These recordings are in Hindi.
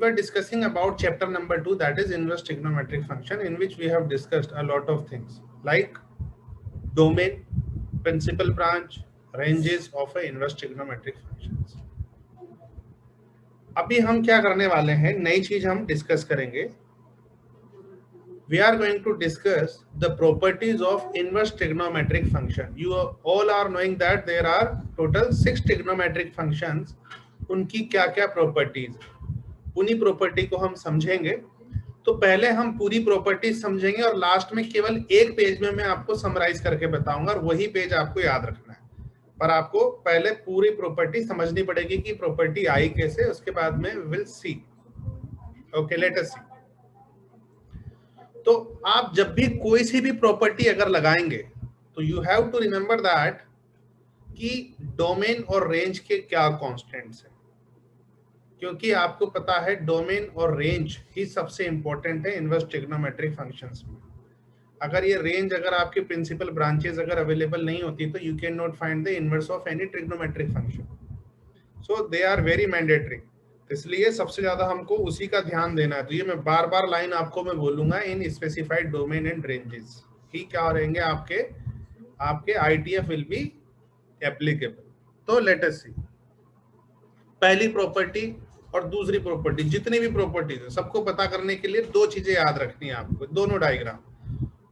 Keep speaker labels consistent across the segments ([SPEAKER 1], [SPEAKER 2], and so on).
[SPEAKER 1] were discussing about chapter number 2, that is inverse trigonometric function, in which we have discussed a lot of things like domain, principal branch, ranges of a inverse trigonometric functions. अभी हम क्या करने वाले हैं, नई चीज हम डिस्कस करेंगे. We are going to discuss the properties of inverse trigonometric function. You all are knowing that there are total 6 trigonometric functions. उनकी क्या क्या प्रॉपर्टीज, उन्हीं प्रॉपर्टी को हम समझेंगे. तो पहले हम पूरी प्रॉपर्टीज समझेंगे और लास्ट में केवल एक पेज में मैं आपको समराइज करके बताऊंगा और वही पेज आपको याद रखना है. पर आपको पहले पूरी प्रॉपर्टी समझनी पड़ेगी कि प्रॉपर्टी आई कैसे, उसके बाद में will see. Okay, let us see. तो आप जब भी कोई सी भी प्रॉपर्टी अगर लगाएंगे तो you have to remember that कि डोमेन और रेंज के क्या कांस्टेंट्स हैं, क्योंकि आपको पता है डोमेन और रेंज ही सबसे इंपॉर्टेंट है इनवर्स ट्रिग्नोमेट्रिक फंक्शंस में. अगर ये रेंज, अगर आपके प्रिंसिपल ब्रांचेस अगर अवेलेबल नहीं होती तो you can not find the inverse of any trigonometric function. So they are very mandatory. इसलिए सबसे ज्यादा हमको उसी का ध्यान देना है. तो ये मैं बार बार लाइन आपको मैं बोलूंगा, in specified domain and ranges ही क्या रहेंगे आपके आईटीएफ विल बी एप्लीकेबल. तो लेट अस सी. पहली प्रॉपर्टी और दूसरी प्रॉपर्टी, जितनी भी प्रॉपर्टीज है सबको पता करने के लिए दो चीजें याद रखनी है आपको. दोनों डायग्राम,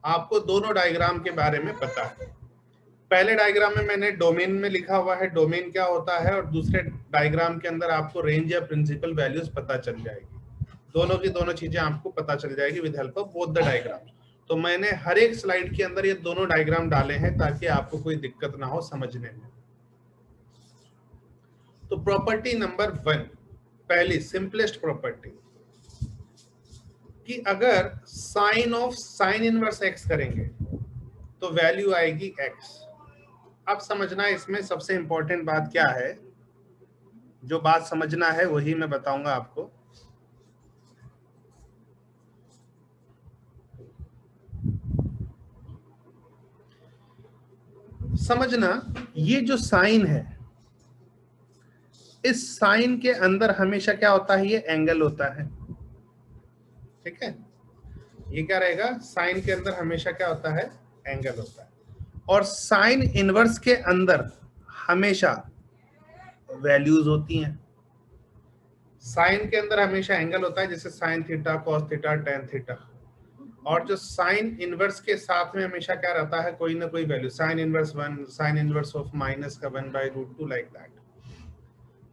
[SPEAKER 1] आपको दोनों डायग्राम के बारे में पता है. पहले डायग्राम में मैंने डोमेन में लिखा हुआ है डोमेन क्या होता है, और दूसरे डायग्राम के अंदर आपको रेंज या प्रिंसिपल वैल्यूज पता चल जाएगी. दोनों की दोनों चीजें आपको पता चल जाएगी with help of both the diagram. तो मैंने हर एक स्लाइड के अंदर ये दोनों डायग्राम डाले हैं ताकि आपको कोई दिक्कत ना हो समझने में. तो प्रॉपर्टी नंबर 1, पहली सिंपलेस्ट प्रॉपर्टी, कि अगर साइन इनवर्स एक्स करेंगे तो वैल्यू आएगी एक्स. अब समझना इसमें सबसे इंपॉर्टेंट बात क्या है, जो बात समझना है वही मैं बताऊंगा आपको. समझना, ये जो साइन है, इस साइन के अंदर हमेशा क्या होता है, ये एंगल होता है. ठीक है, ये क्या रहेगा, साइन के अंदर हमेशा क्या होता है, एंगल होता है. और साइन इनवर्स के अंदर हमेशा वैल्यूज होती हैं. साइन के अंदर हमेशा एंगल होता है, जैसे sine theta, cos theta, tan theta. और जो साइन इनवर्स के साथ में हमेशा क्या रहता है, कोई ना कोई value. Sine inverse 1, sine inverse of minus का 1/√2 लाइक दैट.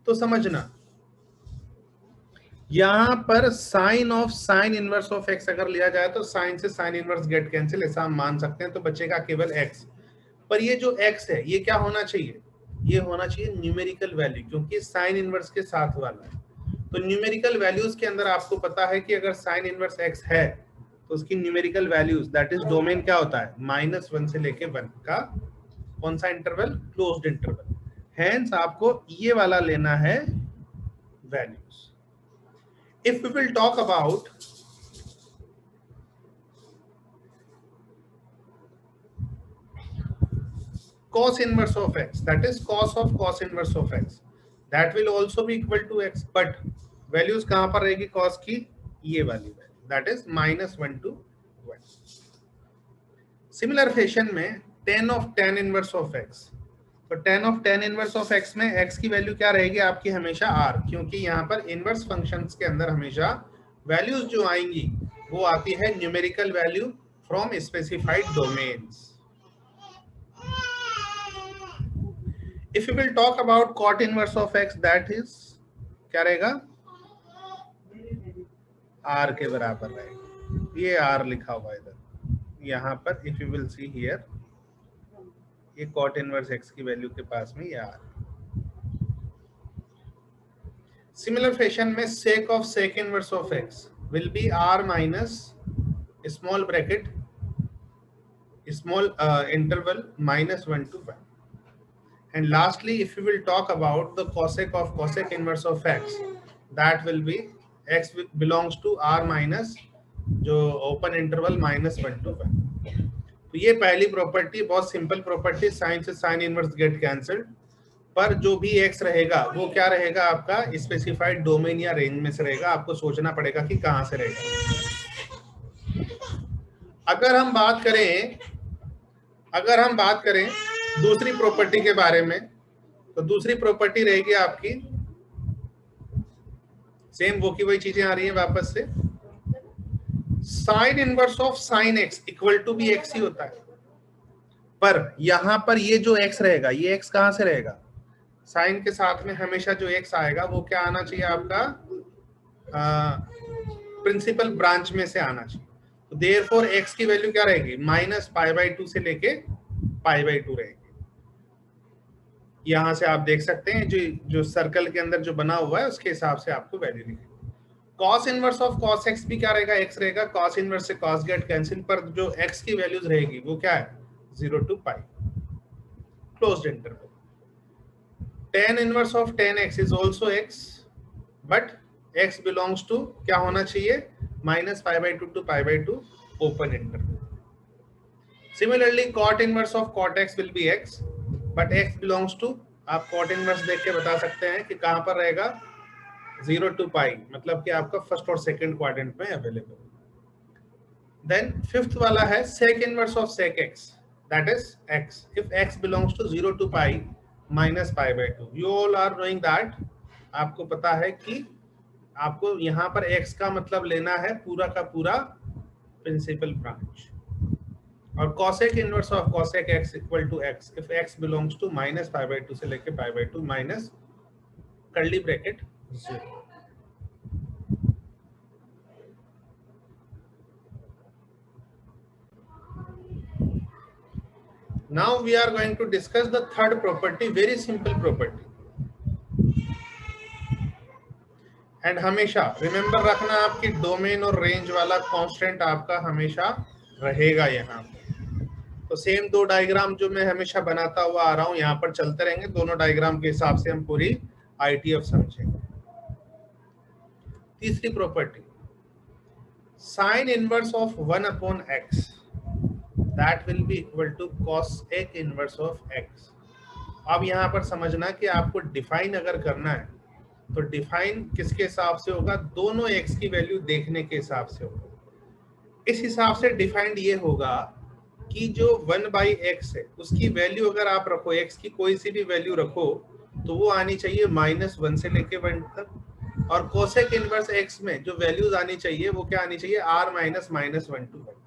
[SPEAKER 1] तो समझना, यहां पर sine of sine inverse of x अगर लिया जाए तो साइन से साइन इनवर्स गेट कैंसिल, ऐसा हम मान सकते हैं. तो बचेगा केवल एक्स. पर ये जो एक्स है ये क्या होना चाहिए, ये होना चाहिए न्यूमेरिकल वैल्यू, क्योंकि साइन इनवर्स के साथ वाला है. तो न्यूमेरिकल वैल्यूज के अंदर आपको पता है कि अगर साइन इनवर्स एक्स है तो उसकी numerical values, that is domain क्या होता है, -1 से लेके 1 का कौन सा इंटरवल, क्लोज्ड इंटरवल. हेंस आपको ये वाला लेना है values. If we will talk about cos inverse of x, that is cos of cos inverse of x, that will also be equal to x, but values कहां पर रहेगी cos की, ये वाली value, that is -1 to 1. Similar fashion में tan of tan inverse of x, तो tan of tan inverse of x में x की वैल्यू क्या रहेगी आपकी, हमेशा r, क्योंकि यहाँ पर इनवर्स फंक्शंस के अंदर हमेशा वैल्यूज जो आएंगी वो आती है numerical value from specified domains. If you will talk about cot inverse of x, that is क्या रहेगा, r के बराबर रहेगा. ये r लिखा हुआ है इधर यहाँ पर. If you will see here, ये cot इनवर्स x की वैल्यू के पास में ये आ रहा है. सिमिलर फैशन में sec of sec inverse of x will be r minus small bracket small interval -1 to 1. And lastly, if you will talk about the cosec of cosec inverse of x, that will be x belongs to r minus जो ओपन इंटरवल -1 to 1. तो ये पहली प्रॉपर्टी बहुत सिंपल प्रॉपर्टी, साइन से साइन इनवर्स गेट कैंसल्ड. पर जो भी एक्स रहेगा वो क्या रहेगा, आपका स्पेसिफाइड डोमेन या रेंज में से रहेगा। आपको सोचना पड़ेगा कि कहां से रहेगा। अगर हम बात करें दूसरी प्रॉपर्टी के बारे में, तो दूसरी प्रॉपर्टी रहेगी आपकी सेम, वो की वही चीजें आ रही हैं वापस से। Sine inverse of sine x equal to भी एक्स ही होता है, पर यहां पर ये जो एक्स रहेगा, ये एक्स कहां से रहेगा, साइन के साथ में हमेशा जो एक्स आएगा वो क्या आना चाहिए, आपका प्रिंसिपल ब्रांच में से आना चाहिए। तो देयरफॉर एक्स की वैल्यू क्या रहेगी, -π/2 से लेके π/2 रहेगी। यहां से आप देख सकते हैं जो सर्कल के अंदर जो बना हुआ है उसके हिसाब से आपको वैल्यू लिखी। Cos inverse of cos x भी क्या रहेगा, एक्स रहेगा। कॉस इनवर्स से कॉस गेट कैंसिल, पर जो एक्स की वैल्यूज रहेगी वो क्या है, 0 to π, closed interval. tan inverse of tan x is also x, but x belongs to क्या होना चाहिए, -π/2 to π/2, open interval. Similarly cot inverse of cot x will be x, but x belongs to, आप cot इनवर्स देख के बता सकते हैं कि कहां पर रहेगा, 0 to π, मतलब कि आपका फर्स्ट और सेकंड क्वाड्रेंट में अवेलेबल। देन फिफ्थ वाला है sec inverse of sec x, that is x if x belongs to 0 to π -π/2। you all are knowing that, आपको पता है कि आपको यहाँ पर x का मतलब लेना है पूरा का पूरा प्रिंसिपल ब्रांच। और cosec inverse of cosec x equal to x if x belongs to -π/2 से लेके π/2 minus curly bracket 0। Now we are going to discuss the third property, very simple property. And हमेशा रिमेंबर रखना, आपकी डोमेन और रेंज वाला कांस्टेंट आपका हमेशा रहेगा यहाँ पे। तो सेम दो डायग्राम जो मैं हमेशा बनाता हुआ आ रहा हूँ यहाँ पर चलते रहेंगे, दोनों डायग्राम के हिसाब से हम पूरी आईटीएफ समझेंगे। तीसरी property, sine inverse of 1/x that will be equal to cosec inverse of x। अब यहाँ पर समझना कि आपको डिफाइन अगर करना है तो डिफाइन किसके हिसाब से होगा, दोनों x की वैल्यू देखने के हिसाब से होगा। इस हिसाब से डिफाइंड ये होगा कि जो 1/x है उसकी वैल्यू अगर आप रखो, x की कोई सी भी वैल्यू रखो तो वो आनी चाहिए -1 से लेके 1 तक, और cosec इनवर्स x में जो वैल्यूज आनी चाहिए वो क्या आनी चाहिए, r -(-1 to 1)।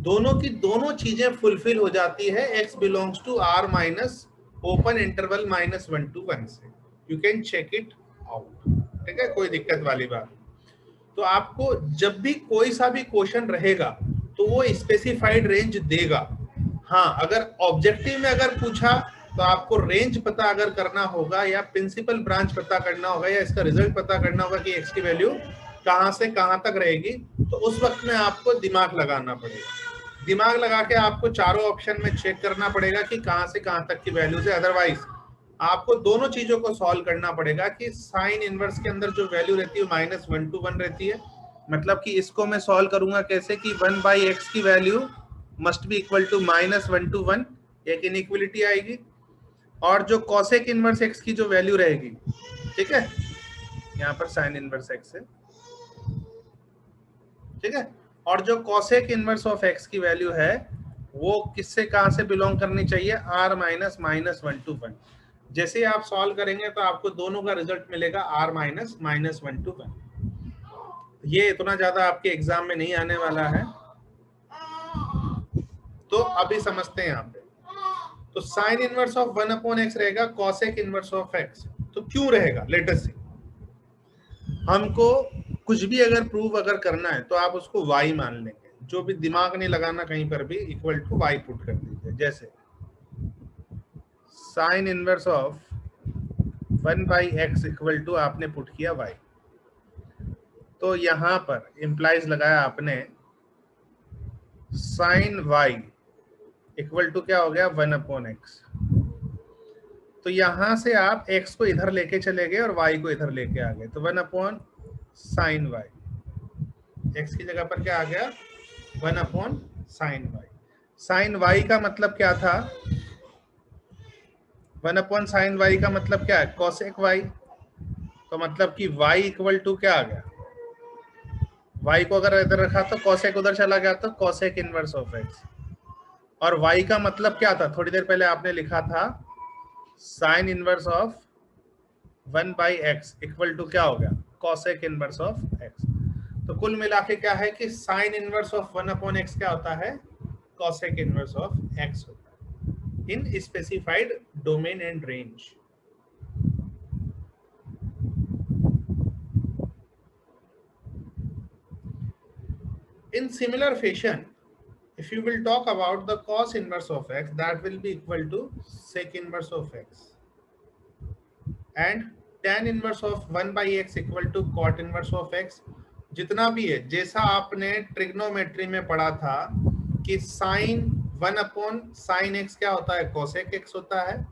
[SPEAKER 1] दोनों की दोनों चीजें फुलफिल हो जाती है x belongs to r minus open interval -1 to 1 से। You can check it out, ठीक है, कोई दिक्कत वाली बात। तो आपको जब भी कोई सा भी क्वेश्चन रहेगा तो वो स्पेसिफाइड रेंज देगा। हाँ, अगर ऑब्जेक्टिव में अगर पूछा तो आपको रेंज पता अगर करना होगा या प्रिंसिपल ब्रांच पता करना होगा या इसका रिजल्ट पता करना होगा कि x की वैल्यू कहां से कहां तक रहेगी, तो उस वक्त में आपको दिमाग लगाना पड़ेगा। दिमाग लगा के आपको चारों ऑप्शन में चेक करना पड़ेगा कि कहां से कहां तक की वैल्यूज है। अदरवाइज आपको दोनों चीजों को सॉल्व करना पड़ेगा कि साइन इनवर्स के अंदर जो वैल्यू रहती है -1 to 1 रहती है, मतलब कि इसको मैं सॉल्व करूंगा कैसे कि 1/x की value must be equal to -1 to 1, एक इनइक्वलिटी आएगी। और जो cosec इनवर्स x की जो वैल्यू रहेगी, ठीक है, यहाँ पर साइन इनवर्स x है, ठीक है, और जो cosec इनवर्स ऑफ x की वैल्यू है वो किससे कहां से बिलोंग करनी चाहिए, r -(-1 to 1)। जैसे आप सॉल्व करेंगे तो आपको दोनों का रिजल्ट मिलेगा r -(-1 to 1)। ये इतना ज्यादा आपके एग्जाम में नहीं आने वाला है, तो अभी समझते हैं यहाँ पे। तो साइन इनवर्स ऑफ 1/x रहेगा cosec इनवर्स ऑफ x। तो क्यों रहेगा, लेट अस सी। हमको कुछ भी अगर प्रूव अगर करना है तो आप उसको y मान लेंगे, जो भी दिमाग नहीं लगाना कहीं पर भी, इक्वल टू y पुट कर दीजिए। जैसे sine inverse of 1/x equal to आपने पुट किया y, तो यहां पर इंप्लाइज लगाया आपने साइन y इक्वल टू क्या हो गया, 1/x। तो यहां से आप x को इधर लेके चले गए और y को इधर लेके आ गए, तो 1/sin y, x की जगह पर क्या आ गया, 1/sin y। साइन y का मतलब क्या था, 1/sin y का मतलब क्या है, cosec y। तो मतलब कि y इक्वल टू क्या आ गया, y को अगर इधर रखा तो cosec उधर चला गया तो cosec इनवर्स ऑफ x। और y का मतलब क्या था, थोड़ी देर पहले आपने लिखा था sin inverse of 1/x equal to क्या हो गया, cosec इनवर्स ऑफ x। तो कुल मिला के क्या है कि sin इनवर्स ऑफ 1/x क्या होता है, cosec इनवर्स ऑफ x होता है इन specified domain and range. In similar fashion, if you will talk about the cos inverse of x, that will be equal to sec inverse of x, and tan inverse of 1/x equal to cot inverse of x। जितना भी है, जैसा आपने ट्रिग्नोमेट्री में पढ़ा था कि साइन 1/sin x क्या होता है, cosec x होता है,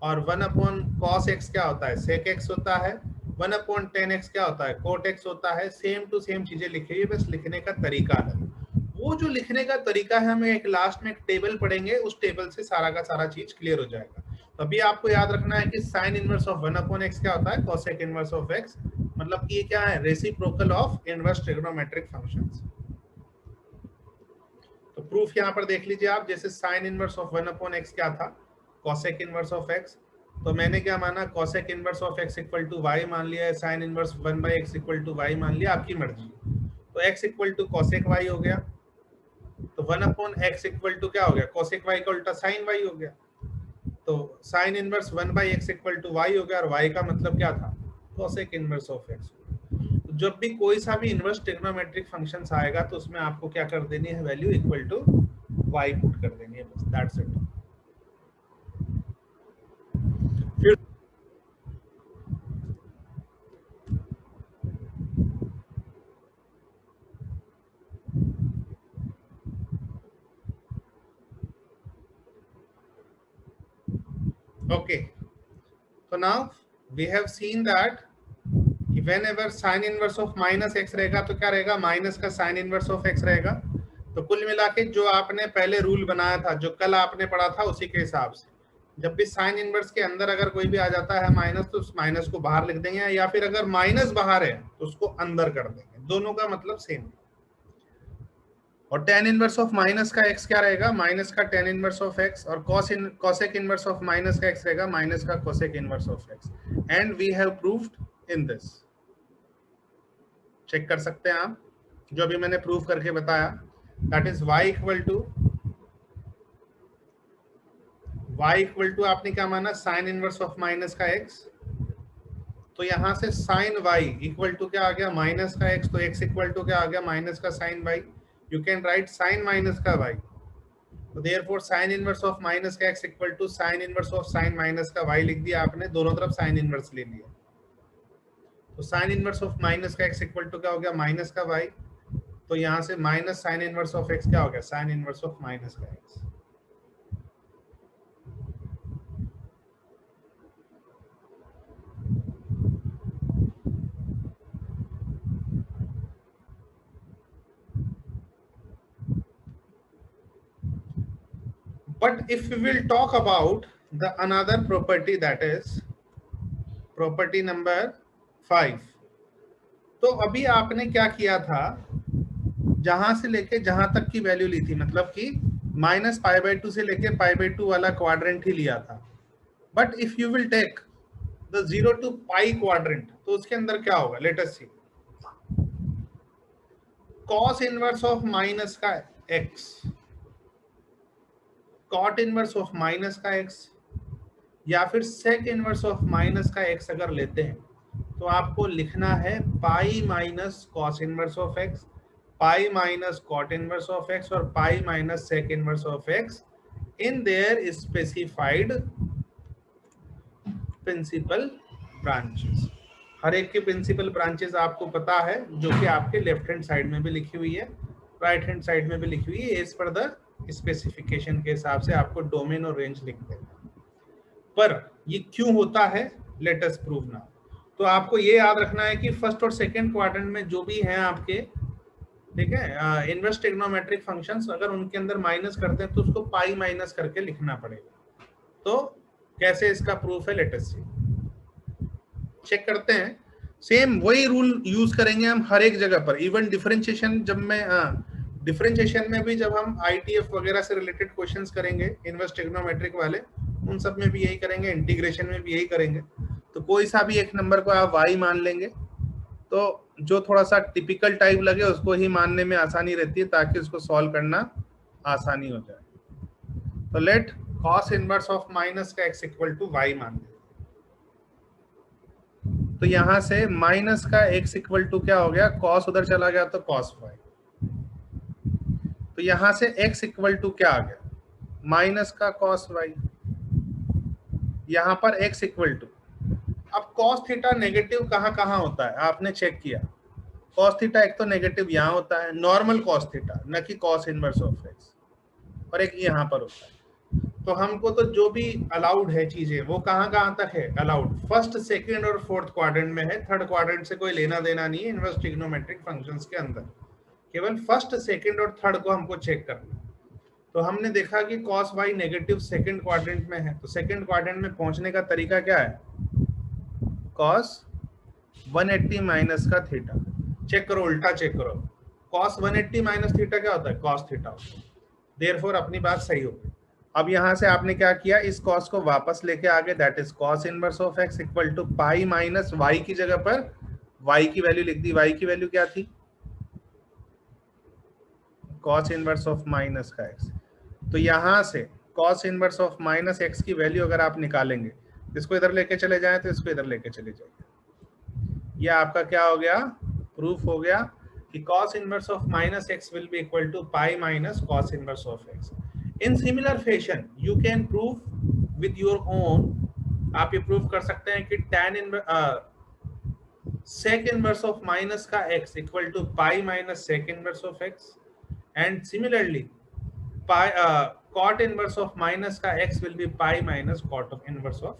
[SPEAKER 1] और 1/cos x क्या होता है, sec x होता है, 1/tan x क्या होता है, cot x होता है। सेम टू सेम चीजें लिखी हुई, बस लिखने का तरीका अलग। वो जो लिखने का तरीका है, हमें एक लास्ट में एक टेबल पढ़ेंगे, उस टेबल से सारा का सारा चीज क्लियर हो जाएगा। तो अभी आपको याद रखना है कि साइन इनवर्स ऑफ 1/x क्या होता है, cosec इनवर्स ऑफ x। मतलब कि ये क्या है, reciprocal of inverse trigonometric functions. तो प्रूफ यहाँ पर देख लीजिए आप, जैसे साइन इनवर्स ऑफ 1/x क्या था, cosec इनवर्स ऑफ x। तो मैंने क्या माना, cosec inverse of x equal to y मान लिया है, sine inverse 1/x equal to y मान लिया, आपकी मर्जी। तो x equal to cosec y हो गया, तो 1/x इक्वल टू क्या हो गया, cosec y का उल्टा sin y हो गया। तो sin inverse 1/x equal to y हो गया, और y का मतलब क्या था, cosec इनवर्स ऑफ x। तो जब भी कोई सा भी इनवर्स ट्रिग्नोमेट्रिक फंक्शंस आएगा तो उसमें आपको क्या कर देनी है, value equal to y put कर देनी है, बस दैट्स इट। फिर ओके, तो now we have seen that whenever sin inverse of minus x रहेगा तो क्या रहेगा, माइनस का sin इनवर्स ऑफ x रहेगा। तो कुल मिला के जो आपने पहले रूल बनाया था, जो कल आपने पढ़ा था, उसी के हिसाब से जब भी साइन इनवर्स के अंदर अगर कोई भी आ जाता है माइनस, तो उस माइनस को बाहर लिख देंगे, या फिर अगर माइनस बाहर है तो उसको अंदर कर देंगे, दोनों का मतलब सेम। और tan इनवर्स ऑफ माइनस का x क्या रहेगा, माइनस का tan इनवर्स ऑफ x, और cosec इनवर्स ऑफ माइनस का x रहेगा, माइनस का cosec inverse of x। And we have proved in this, check कर सकते हैं आप, जो अभी मैंने प्रूव करके बताया, that is y equal to आपने क्या माना, साइन इनवर्स ऑफ माइनस का x। तो यहां से साइन y इक्वल टू क्या आ गया, माइनस का x। तो x इक्वल टू क्या आ गया, माइनस का sine y। You can write sine minus का y। तो therefore sine inverse of minus का x equal to sine inverse of sine minus का y लिख दिया आपने, दोनों तरफ साइन इनवर्स ले लिया। तो साइन इनवर्स ऑफ माइनस का x इक्वल टू क्या हो गया, माइनस का y। तो यहां से minus sign inverse of x क्या हो गया, साइन इनवर्स ऑफ माइनस का x। But if we will talk about the another property, that is property number 5। तो अभी आपने क्या किया था, जहां से लेके जहां तक की वैल्यू ली थी, मतलब कि -π/2 से लेके π/2 वाला क्वाड्रेंट ही लिया था। But if you will take the 0 to π quadrant, तो उसके अंदर क्या होगा, let us see. cos inverse of minus का x, cot inverse of minus का x, या फिर sec इनवर्स ऑफ माइनस का x अगर लेते हैं, तो आपको लिखना है pi minus cos inverse of x, pi minus cot inverse of x, और pi minus sec inverse of x in there specified principal branches. हर एक के प्रिंसिपल ब्रांचेस आपको पता है, जो कि आपके लेफ्ट हैंड साइड में भी लिखी हुई है, राइट हैंड साइड में भी लिखी हुई है। एज पर द स्पेसिफिकेशन के हिसाब से आपको डोमेन और रेंज लिख देना। पर ये क्यों होता है, लेट अस प्रूव नाउ। तो आपको ये याद रखना है कि फर्स्ट और सेकंड क्वाड्रेंट में जो भी हैं आपके, ठीक है, इनवर्स ट्रिग्नोमेट्रिक फंक्शंस, अगर उनके अंदर माइनस करते हैं तो उसको पाई माइनस करके लिखना पड़ेगा। तो कैसे इसका प्रूफ है, लेट अस सी, चेक करते हैं। सेम वही रूल यूज करेंगे हम हर एक जगह पर। इवन डिफरेंशिएशन जब मैं डिफरेंशिएशन में भी जब हम आईटीएफ वगैरह से रिलेटेड क्वेश्चंस करेंगे, इनवर्स ट्रिग्नोमेट्रिक वाले, उन सब में भी यही करेंगे, इंटीग्रेशन में भी यही करेंगे। तो कोई सा भी एक नंबर को आप y मान लेंगे, तो जो थोड़ा सा टिपिकल टाइप लगे उसको ही मानने में आसानी रहती है, ताकि उसको सॉल्व करना आसानी हो जाए। तो let cos inverse of minus का x इक्वल टू y मान लें। तो यहां से माइनस का x इक्वल टू क्या हो गया, cos उधर चला गया तो cos y। तो यहां से x इक्वल टू क्या आ गया, माइनस का cos y। यहां पर x इक्वल टू, अब cos थीटा नेगेटिव कहां कहां होता है आपने चेक किया। cos थीटा एक तो नेगेटिव यहां होता है, नॉर्मल cos थीटा, न कि cos इनवर्स ऑफ x, और एक यहां पर होता है। तो हमको तो जो भी अलाउड है चीजें वो कहां कहां तक है अलाउड, फर्स्ट, सेकंड और फोर्थ क्वाड्रेंट में है। थर्ड क्वाड्रेंट से कोई लेना देना नहीं है इनवर्स ट्रिग्नोमेट्रिक फंक्शंस के अंदर, केवल फर्स्ट, सेकंड और थर्ड को हमको चेक करना। तो हमने देखा कि cos y negative second quadrant में है, तो सेकंड क्वाड्रेंट में पहुंचने का तरीका क्या है, cos 180 माइनस का थीटा। चेक करो, उल्टा चेक करो, cos 180 माइनस थीटा क्या होता है, cos थीटा होता है। देयरफॉर अपनी बात सही हो गई। अब यहां से आपने क्या किया, इस cos को वापस लेके आगे, that is cos inverse of x equal to pi minus y की जगह पर y की वैल्यू लिख दी। y की वैल्यू क्या थी, cos इनवर्स ऑफ माइनस का x। तो यहां से cos inverse of minus x की वैल्यू अगर आप निकालेंगे, इसको इधर लेके चले जाएं तो इसको इधर लेके चले जाइए, ये आपका क्या हो गया, प्रूफ हो गया कि cos inverse of minus x will be equal to pi minus cos inverse of x। In similar fashion you can prove with your own, आप ये प्रूव कर सकते हैं कि tan sec inverse of minus का x equal to pi minus sec inverse of x, and similarly cot inverse of minus का x will be pi minus cot of inverse of